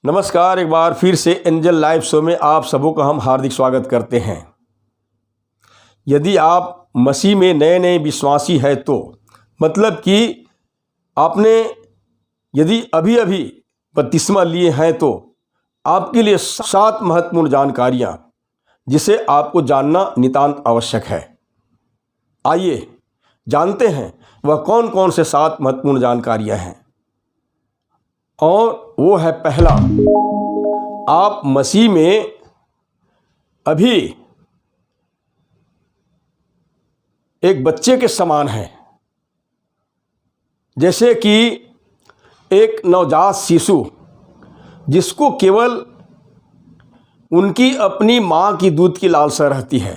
नमस्कार, एक बार फिर से एंजल लाइव शो में आप सबों का हम हार्दिक स्वागत करते हैं। यदि आप मसीह में नए नए विश्वासी है तो मतलब कि आपने यदि अभी अभी बपतिस्मा लिए हैं तो आपके लिए 7 महत्वपूर्ण जानकारियां जिसे आपको जानना नितांत आवश्यक है। आइए जानते हैं वह कौन कौन से 7 महत्वपूर्ण जानकारियां हैं। और वो है पहला, आप मसीह में अभी एक बच्चे के समान हैं। जैसे कि एक नवजात शिशु जिसको केवल उनकी अपनी माँ की दूध की लालसा रहती है,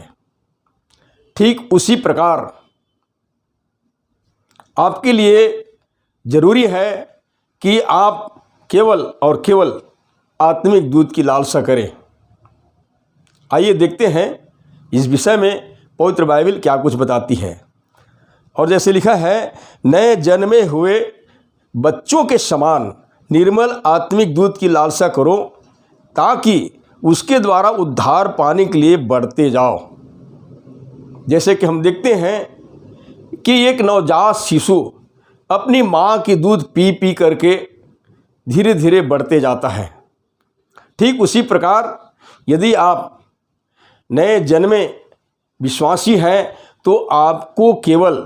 ठीक उसी प्रकार आपके लिए ज़रूरी है कि आप केवल और केवल आत्मिक दूध की लालसा करें। आइए देखते हैं इस विषय में पवित्र बाइबल क्या कुछ बताती है। और जैसे लिखा है, नए जन्मे हुए बच्चों के समान निर्मल आत्मिक दूध की लालसा करो ताकि उसके द्वारा उद्धार पाने के लिए बढ़ते जाओ। जैसे कि हम देखते हैं कि एक नवजात शिशु अपनी माँ की दूध पी पी करके धीरे धीरे बढ़ते जाता है, ठीक उसी प्रकार यदि आप नए जन्मे विश्वासी हैं तो आपको केवल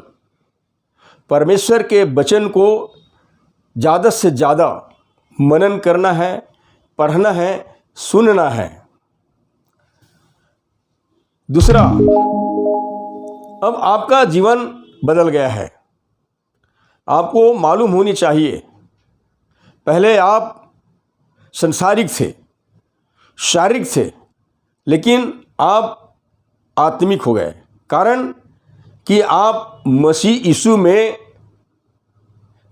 परमेश्वर के वचन को ज़्यादा से ज़्यादा मनन करना है, पढ़ना है, सुनना है। दूसरा, अब आपका जीवन बदल गया है। आपको मालूम होनी चाहिए, पहले आप संसारिक थे, शारीरिक थे, लेकिन आप आत्मिक हो गए। कारण कि आप मसीह यीशु में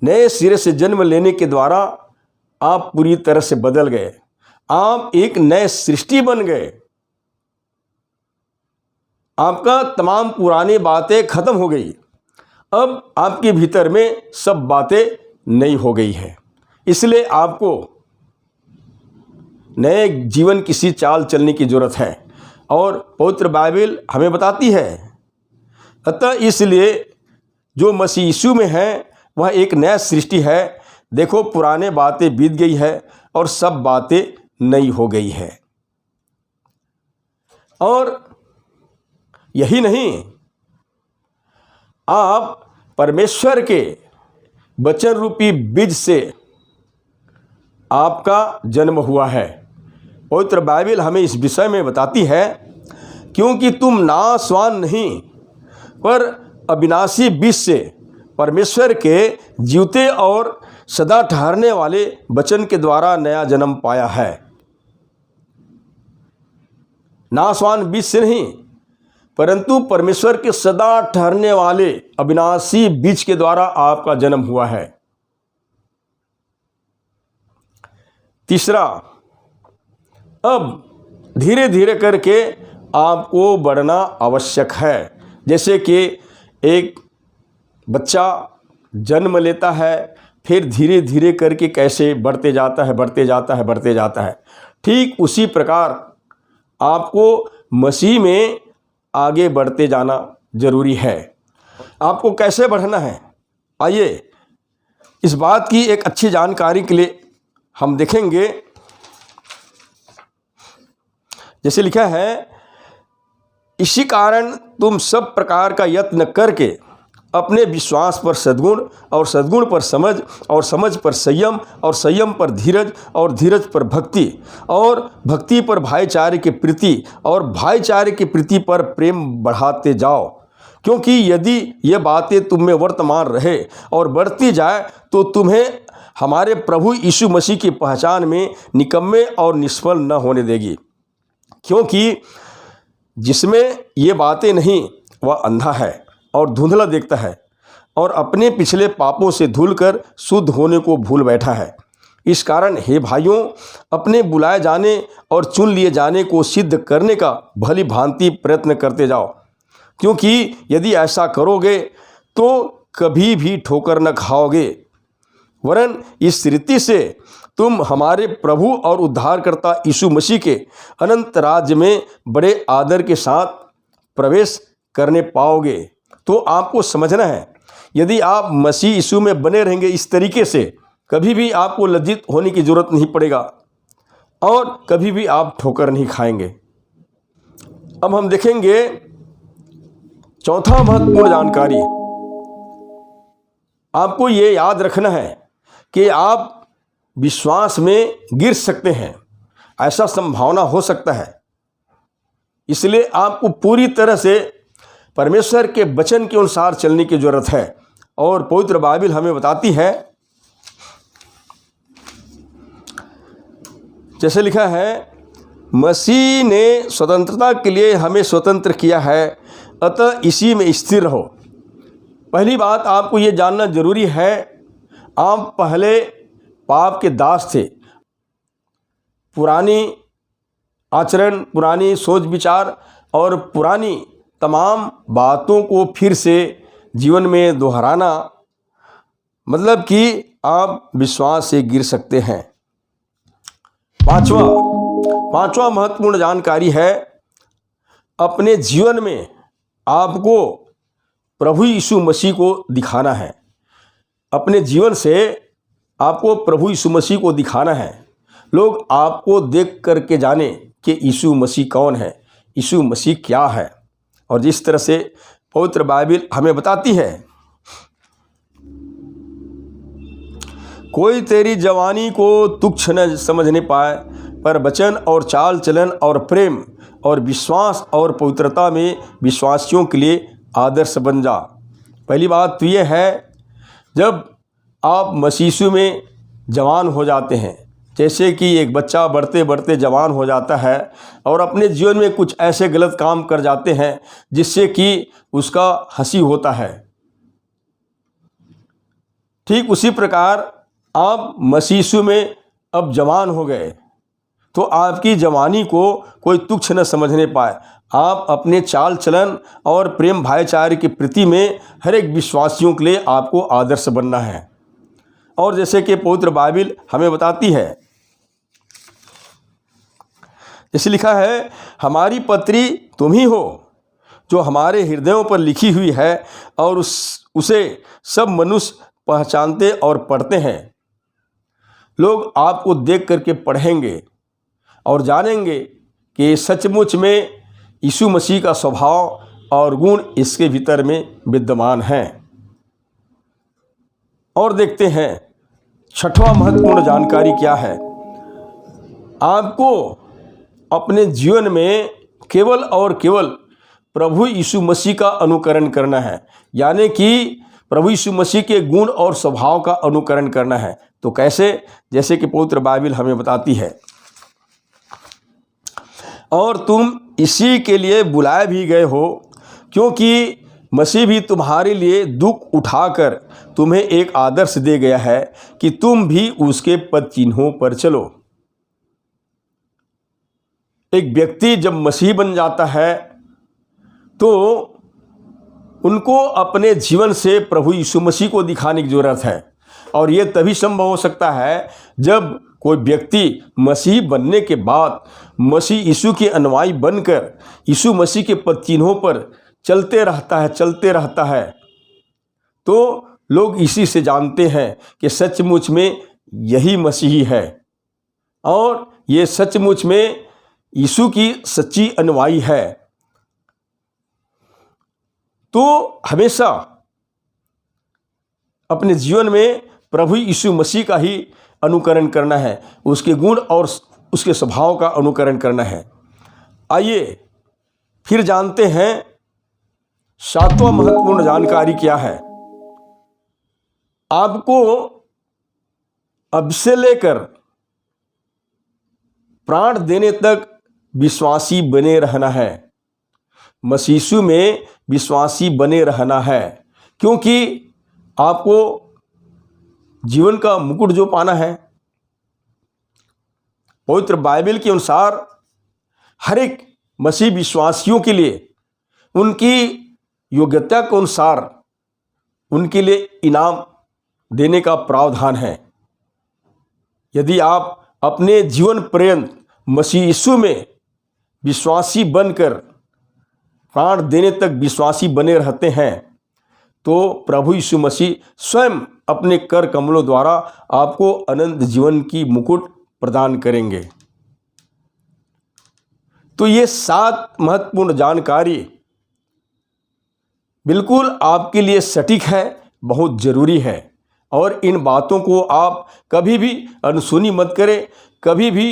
नए सिरे से जन्म लेने के द्वारा आप पूरी तरह से बदल गए। आप एक नए सृष्टि बन गए। आपका तमाम पुरानी बातें खत्म हो गई। अब आपके भीतर में सब बातें नई हो गई है। इसलिए आपको नए जीवन की चाल चलने की ज़रूरत है और पवित्र बाइबल हमें बताती है। अतः इसलिए जो मसीह यीशु में है वह एक नया सृष्टि है। देखो, पुराने बातें बीत गई है और सब बातें नई हो गई है। और यही नहीं, आप परमेश्वर के वचन रूपी बीज से आपका जन्म हुआ है। पवित्र बाइबल हमें इस विषय में बताती है, क्योंकि तुम नाशवान नहीं पर अविनाशी बीज से परमेश्वर के जीवते और सदा ठहरने वाले वचन के द्वारा नया जन्म पाया है। नाशवान बीज से नहीं, परंतु परमेश्वर के सदा ठहरने वाले अविनाशी बीज के द्वारा आपका जन्म हुआ है। तीसरा, अब धीरे धीरे करके आपको बढ़ना आवश्यक है। जैसे कि एक बच्चा जन्म लेता है, फिर धीरे धीरे करके कैसे बढ़ते जाता है, बढ़ते जाता है, बढ़ते जाता है, ठीक उसी प्रकार आपको मसीह में आगे बढ़ते जाना जरूरी है। आपको कैसे बढ़ना है, आइए इस बात की एक अच्छी जानकारी के लिए हम देखेंगे। जैसे लिखा है, इसी कारण तुम सब प्रकार का यत्न करके अपने विश्वास पर सद्गुण और सद्गुण पर समझ और समझ पर संयम और संयम पर धीरज और धीरज पर भक्ति और भक्ति पर भाईचारे की प्रीति और भाईचारे की प्रीति पर प्रेम बढ़ाते जाओ। क्योंकि यदि ये बातें तुम में वर्तमान रहे और बढ़ती जाए तो तुम्हें हमारे प्रभु यीशु मसीह की पहचान में निकम्मे और निष्फल न होने देगी। क्योंकि जिसमें ये बातें नहीं वह अंधा है और धुंधला देखता है और अपने पिछले पापों से धुलकर शुद्ध होने को भूल बैठा है। इस कारण हे भाइयों, अपने बुलाए जाने और चुन लिए जाने को सिद्ध करने का भली भांति प्रयत्न करते जाओ। क्योंकि यदि ऐसा करोगे तो कभी भी ठोकर न खाओगे, वरन इस रीति से तुम हमारे प्रभु और उद्धारकर्ता यीशु मसीह के अनंत राज्य में बड़े आदर के साथ प्रवेश करने पाओगे। तो आपको समझना है, यदि आप मसीह यीशु में बने रहेंगे इस तरीके से, कभी भी आपको लज्जित होने की ज़रूरत नहीं पड़ेगा और कभी भी आप ठोकर नहीं खाएंगे। अब हम देखेंगे चौथा महत्वपूर्ण जानकारी। आपको ये याद रखना है कि आप विश्वास में गिर सकते हैं, ऐसा संभावना हो सकता है। इसलिए आपको पूरी तरह से परमेश्वर के वचन के अनुसार चलने की जरूरत है। और पवित्र बाइबल हमें बताती है, जैसे लिखा है, मसीह ने स्वतंत्रता के लिए हमें स्वतंत्र किया है, अतः इसी में स्थिर रहो। पहली बात आपको ये जानना जरूरी है, आप पहले पाप के दास थे। पुरानी आचरण, पुरानी सोच विचार और पुरानी तमाम बातों को फिर से जीवन में दोहराना, मतलब कि आप विश्वास से गिर सकते हैं। पांचवा महत्वपूर्ण जानकारी है, अपने जीवन में आपको प्रभु यीशु मसीह को दिखाना है। अपने जीवन से आपको प्रभु यीशु मसीह को दिखाना है। लोग आपको देख करके जाने कि यीशु मसीह कौन है, यीशु मसीह क्या है। और जिस तरह से पवित्र बाइबल हमें बताती है, कोई तेरी जवानी को तुच्छ न समझने पाए, पर वचन और चाल चलन और प्रेम और विश्वास और पवित्रता में विश्वासियों के लिए आदर्श बन जा। पहली बात तो ये है, जब आप मसीह यीशु में जवान हो जाते हैं, जैसे कि एक बच्चा बढ़ते बढ़ते जवान हो जाता है और अपने जीवन में कुछ ऐसे गलत काम कर जाते हैं जिससे कि उसका हंसी होता है, ठीक उसी प्रकार आप मसीह यीशु में अब जवान हो गए तो आपकी जवानी को कोई तुच्छ न समझने पाए। आप अपने चाल चलन और प्रेम भाईचारे के प्रति में हर एक विश्वासियों के लिए आपको आदर्श बनना है। और जैसे कि पवित्र बाइबल हमें बताती है, जैसे लिखा है, हमारी पत्री तुम ही हो जो हमारे हृदयों पर लिखी हुई है और उसे सब मनुष्य पहचानते और पढ़ते हैं। लोग आपको देख करके पढ़ेंगे और जानेंगे कि सचमुच में यीशु मसीह का स्वभाव और गुण इसके भीतर में विद्यमान हैं। और देखते हैं छठवां महत्वपूर्ण जानकारी क्या है। आपको अपने जीवन में केवल और केवल प्रभु यीशु मसीह का अनुकरण करना है, यानी कि प्रभु यीशु मसीह के गुण और स्वभाव का अनुकरण करना है। तो कैसे? जैसे कि पवित्र बाइबल हमें बताती है, और तुम इसी के लिए बुलाए भी गए हो, क्योंकि मसीह भी तुम्हारे लिए दुख उठाकर तुम्हें एक आदर्श दे गया है कि तुम भी उसके पद चिन्हों पर चलो। एक व्यक्ति जब मसीह बन जाता है तो उनको अपने जीवन से प्रभु यीशु मसीह को दिखाने की जरूरत है। और ये तभी संभव हो सकता है जब कोई व्यक्ति मसीह बनने के बाद मसीह यीशु के अनुयायी बनकर यीशु मसीह के पद चिन्हों पर चलते रहता है, तो लोग इसी से जानते हैं कि सचमुच में यही मसीह है और ये सचमुच में यीशु की सच्ची अनुयायी है। तो हमेशा अपने जीवन में प्रभु यीशु मसीह का ही अनुकरण करना है, उसके गुण और उसके स्वभाव का अनुकरण करना है। आइए फिर जानते हैं सातवां महत्वपूर्ण जानकारी क्या है। आपको अब से लेकर प्राण देने तक विश्वासी बने रहना है, मसीह यीशु में विश्वासी बने रहना है, क्योंकि आपको जीवन का मुकुट जो पाना है, पवित्र बाइबल के अनुसार हर एक मसीह विश्वासियों के लिए उनकी योग्यता के अनुसार उनके लिए इनाम देने का प्रावधान है। यदि आप अपने जीवन पर्यंत मसीह यीशु में विश्वासी बनकर प्राण देने तक विश्वासी बने रहते हैं तो प्रभु यीशु मसीह स्वयं अपने कर कमलों द्वारा आपको अनंत जीवन की मुकुट प्रदान करेंगे। तो ये 7 महत्वपूर्ण जानकारी बिल्कुल आपके लिए सटीक है, बहुत ज़रूरी है, और इन बातों को आप कभी भी अनसुनी मत करें, कभी भी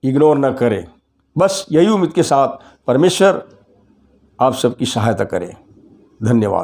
इग्नोर ना करें। बस यही उम्मीद के साथ परमेश्वर आप सबकी सहायता करें। धन्यवाद।